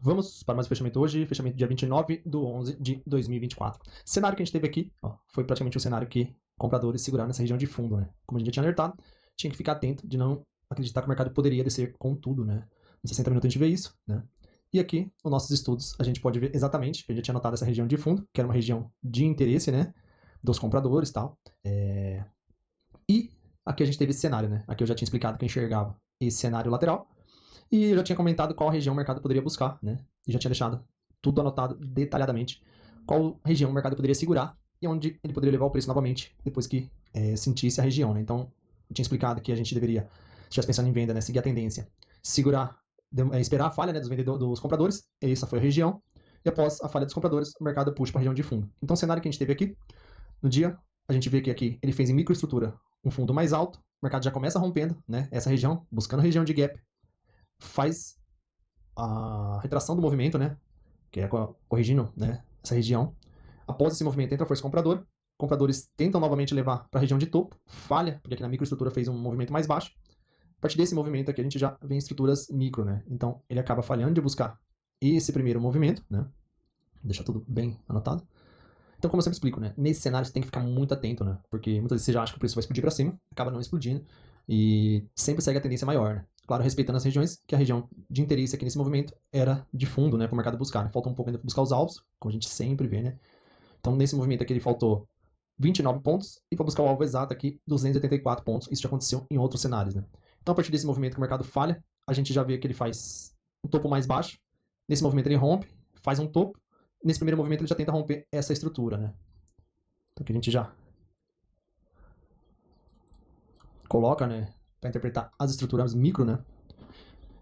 Vamos para mais um fechamento hoje, fechamento dia 29/11/2024. Cenário que a gente teve aqui, ó, foi praticamente um cenário que compradores seguraram nessa região de fundo, né? Como a gente já tinha alertado, tinha que ficar atento de não acreditar que o mercado poderia descer com tudo, né? Nos 60 minutos a gente vê isso, né? E aqui, nos nossos estudos, a gente pode ver exatamente, que a gente tinha notado essa região de fundo, que era uma região de interesse, né? Dos compradores e tal. E aqui a gente teve esse cenário, né? Aqui eu já tinha explicado que eu enxergava esse cenário lateral. E eu já tinha comentado qual região o mercado poderia buscar, né? E já tinha deixado tudo anotado detalhadamente qual região o mercado poderia segurar e onde ele poderia levar o preço novamente depois que sentisse a região, né? Então, eu tinha explicado que a gente deveria, se estivesse pensando em venda, né, seguir a tendência, segurar, esperar a falha, né, dos compradores, essa foi a região, e após a falha dos compradores, o mercado puxa para a região de fundo. Então, o cenário que a gente teve aqui, no dia, a gente vê que aqui ele fez em microestrutura um fundo mais alto, o mercado já começa rompendo, né, essa região, buscando a região de gap, faz a retração do movimento, né, que é corrigindo, né, essa região. Após esse movimento entra a força compradora, compradores tentam novamente levar para a região de topo, falha, porque aqui na microestrutura fez um movimento mais baixo. A partir desse movimento aqui a gente já vem em estruturas micro, né, então ele acaba falhando de buscar esse primeiro movimento, né, deixar tudo bem anotado. Então, como eu sempre explico, né, nesse cenário você tem que ficar muito atento, né, porque muitas vezes você já acha que o preço vai explodir para cima, acaba não explodindo, e sempre segue a tendência maior, né. Claro, respeitando as regiões, que a região de interesse aqui nesse movimento era de fundo, né, para o mercado buscar, né? Falta um pouco ainda para buscar os alvos, como a gente sempre vê, né. Então, nesse movimento aqui ele faltou 29 pontos, e para buscar o alvo exato aqui, 284 pontos. Isso já aconteceu em outros cenários, né. Então, a partir desse movimento que o mercado falha, a gente já vê que ele faz um topo mais baixo. Nesse movimento ele rompe, faz um topo. Nesse primeiro movimento ele já tenta romper essa estrutura, né. Então, aqui a gente já coloca, né, para interpretar as estruturas micro, né.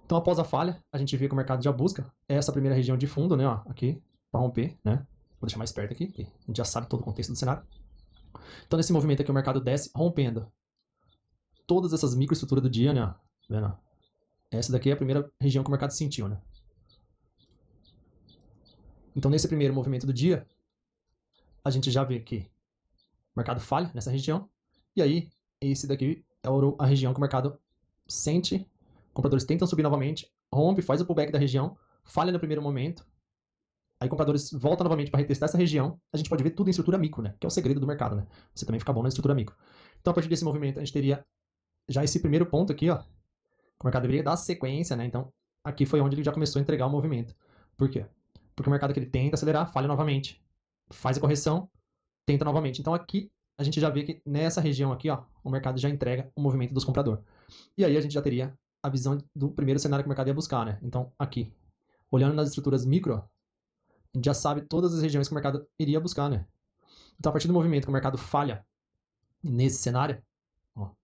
Então, após a falha, a gente vê que o mercado já busca essa primeira região de fundo, né, ó, aqui, para romper, né. Vou deixar mais perto aqui, que a gente já sabe todo o contexto do cenário. Então, nesse movimento aqui, o mercado desce rompendo todas essas microestruturas do dia, né, ó, vendo? Essa daqui é a primeira região que o mercado sentiu, né. Então, nesse primeiro movimento do dia, a gente já vê que o mercado falha nessa região, e aí, esse daqui é a região que o mercado sente, compradores tentam subir novamente, rompe, faz o pullback da região, falha no primeiro momento, aí compradores voltam novamente para retestar essa região, a gente pode ver tudo em estrutura micro, né, que é o segredo do mercado, né, você também fica bom na estrutura micro. Então, a partir desse movimento, a gente teria já esse primeiro ponto aqui, ó, que o mercado deveria dar sequência, né, então aqui foi onde ele já começou a entregar o movimento. Por quê? Porque o mercado que ele tenta acelerar, falha novamente, faz a correção, tenta novamente. Então aqui a gente já vê que nessa região aqui, ó, o mercado já entrega o movimento dos compradores. E aí a gente já teria a visão do primeiro cenário que o mercado ia buscar, né? Então aqui, olhando nas estruturas micro, a gente já sabe todas as regiões que o mercado iria buscar, né? Então a partir do movimento que o mercado falha nesse cenário, ó, vou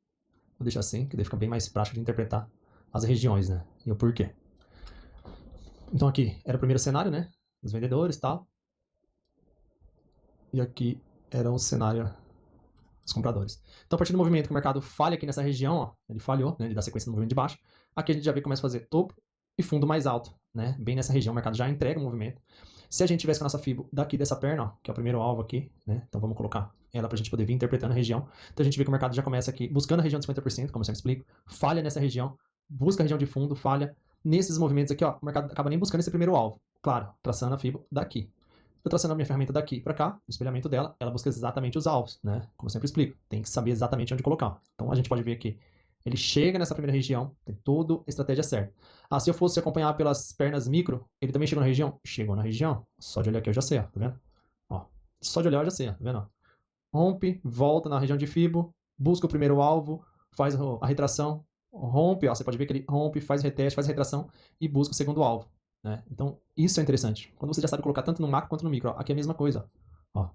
deixar assim, que daí fica bem mais prático de interpretar as regiões, né? E o porquê. Então aqui era o primeiro cenário, né? Os vendedores e tal. E aqui era o cenário dos compradores. Então, a partir do movimento que o mercado falha aqui nessa região, ó, ele falhou, né, ele dá sequência no movimento de baixo, aqui a gente já vê que começa a fazer topo e fundo mais alto, né, bem nessa região, o mercado já entrega o movimento. Se a gente tivesse com a nossa FIBO daqui dessa perna, ó, que é o primeiro alvo aqui, né, então vamos colocar ela para a gente poder vir interpretando a região. Então a gente vê que o mercado já começa aqui buscando a região de 50%, como eu sempre explico, falha nessa região, busca a região de fundo, falha. Nesses movimentos aqui, ó, o mercado acaba nem buscando esse primeiro alvo, claro, traçando a FIBO daqui. Eu traçando a minha ferramenta daqui para cá, o espelhamento dela, ela busca exatamente os alvos, né? Como eu sempre explico, tem que saber exatamente onde colocar. Então a gente pode ver que ele chega nessa primeira região, tem toda a estratégia certa. Ah, se eu fosse acompanhar pelas pernas micro, ele também chegou na região? Chegou na região. Só de olhar aqui eu já sei, ó, tá vendo? Ó, só de olhar eu já sei, ó, tá vendo? Rompe, volta na região de FIBO, busca o primeiro alvo, faz a retração, rompe, ó, você pode ver que ele rompe, faz o reteste, faz a retração e busca o segundo alvo. Né? Então, isso é interessante. Quando você já sabe colocar tanto no macro quanto no micro, ó, aqui é a mesma coisa. Ó.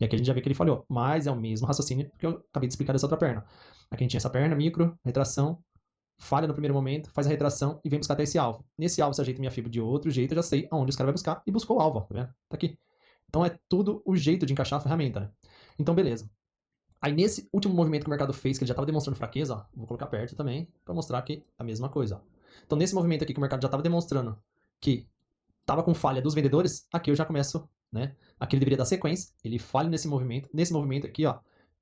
E aqui a gente já vê que ele falhou, mas é o mesmo raciocínio que eu acabei de explicar dessa outra perna. Aqui a gente tinha essa perna, micro, retração, falha no primeiro momento, faz a retração e vem buscar até esse alvo. Nesse alvo, se ajeita minha fibra de outro jeito, eu já sei aonde os caras vai buscar e buscou o alvo, ó, tá vendo? Tá aqui. Então é tudo o jeito de encaixar a ferramenta, né? Então, beleza. Aí nesse último movimento que o mercado fez, que ele já estava demonstrando fraqueza, ó, vou colocar perto também, para mostrar que é a mesma coisa. Ó. Então, nesse movimento aqui que o mercado já estava demonstrando que estava com falha dos vendedores, aqui eu já começo, né? Aqui ele deveria dar sequência, ele falha nesse movimento aqui, ó,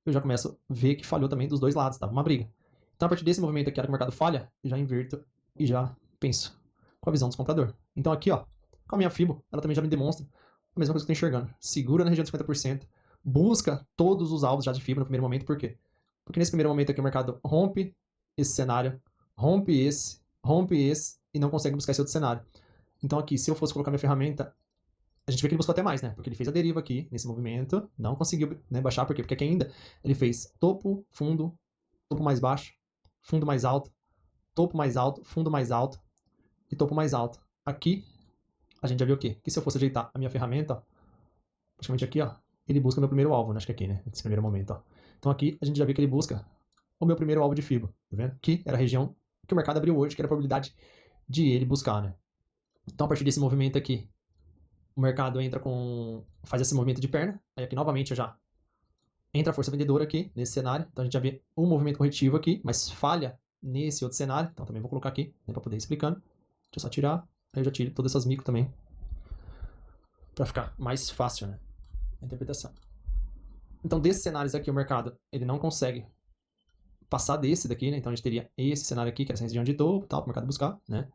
eu já começo a ver que falhou também dos dois lados, tava uma briga. Então, a partir desse movimento aqui, a hora que o mercado falha, eu já inverto e já penso com a visão do comprador. Então, aqui, ó, Com a minha FIBO, ela também já me demonstra a mesma coisa que eu estou enxergando. Segura na região de 50%, busca todos os alvos já de FIBO no primeiro momento, por quê? Porque nesse primeiro momento aqui o mercado rompe esse cenário, rompe esse, e não consegue buscar esse outro cenário. Então aqui, se eu fosse colocar minha ferramenta, a gente vê que ele buscou até mais, né? Porque ele fez a deriva aqui, nesse movimento, não conseguiu, né, baixar, por quê? Porque aqui ainda ele fez topo, fundo, topo mais baixo, fundo mais alto, topo mais alto, fundo mais alto e topo mais alto. Aqui, a gente já viu o quê? Que se eu fosse ajeitar a minha ferramenta, ó, praticamente aqui, ó, ele busca o meu primeiro alvo, né? Acho que aqui, né? Nesse primeiro momento, ó. Então aqui, a gente já viu que ele busca o meu primeiro alvo de FIBO, tá vendo? Que era a região que o mercado abriu hoje, que era a probabilidade de ele buscar, né? Então, a partir desse movimento aqui, o mercado entra com... faz esse movimento de perna, aí aqui novamente já entra a força vendedora aqui, nesse cenário, então a gente já vê um movimento corretivo aqui, mas falha nesse outro cenário, então também vou colocar aqui, né, para poder ir explicando. Deixa eu só tirar, aí eu já tiro todas essas micro também, para ficar mais fácil, né, a interpretação. Então, desses cenários aqui, o mercado, ele não consegue passar desse daqui, né, então a gente teria esse cenário aqui, que é essa região de topo, tal, para o mercado buscar, né.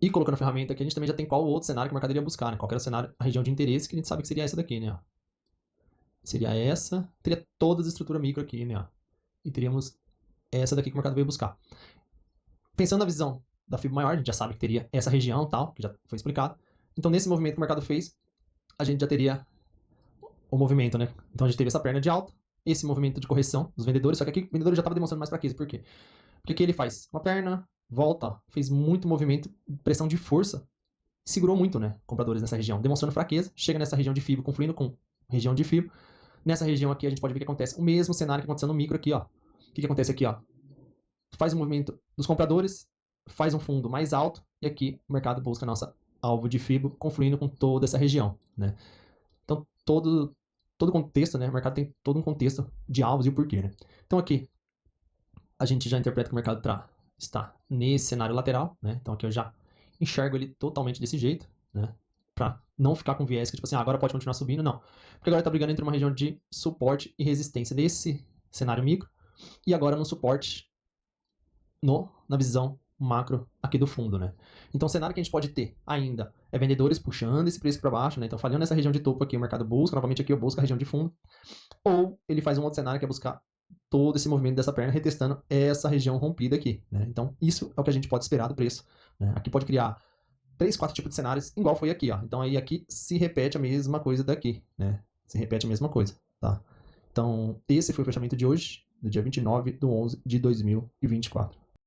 E colocando a ferramenta aqui, a gente também já tem qual outro cenário que o mercado iria buscar, né? Qual era o cenário, a região de interesse, que a gente sabe que seria essa daqui, né? Ó. Seria essa, teria todas as estruturas micro aqui, né? Ó. E teríamos essa daqui que o mercado veio buscar. Pensando na visão da FIBO maior, a gente já sabe que teria essa região tal, que já foi explicado. Então, nesse movimento que o mercado fez, a gente já teria o movimento, né? Então, a gente teve essa perna de alta, esse movimento de correção dos vendedores, só que aqui o vendedor já estava demonstrando mais fraqueza. Por quê? Porque aqui ele faz uma perna, volta, fez muito movimento, pressão de força, segurou muito, né, compradores nessa região, demonstrando fraqueza, chega nessa região de FIBO, confluindo com região de FIBO. Nessa região aqui a gente pode ver que acontece o mesmo cenário que aconteceu no micro aqui, ó. O que acontece aqui, ó? Faz um movimento dos compradores, faz um fundo mais alto, e aqui o mercado busca a nossa alvo de FIBO, confluindo com toda essa região, né? Então, todo contexto, né, o mercado tem todo um contexto de alvos e o porquê, né? Então aqui, a gente já interpreta que o mercado está nesse cenário lateral, né? Então aqui eu já enxergo ele totalmente desse jeito, né? Pra não ficar com viés que, tipo assim, agora pode continuar subindo, não. Porque agora tá brigando entre uma região de suporte e resistência nesse cenário micro, e agora no suporte na visão macro aqui do fundo, né? Então o cenário que a gente pode ter ainda é vendedores puxando esse preço para baixo, né? Então falhando nessa região de topo aqui, o mercado busca, novamente aqui eu busco a região de fundo, ou ele faz um outro cenário que é buscar todo esse movimento dessa perna, retestando essa região rompida aqui, né? Então, isso é o que a gente pode esperar do preço, né? Aqui pode criar 3, 4 tipos de cenários, igual foi aqui, ó. Então, aí aqui se repete a mesma coisa daqui, né? Se repete a mesma coisa, tá? Então, esse foi o fechamento de hoje, do dia 29/11/2024.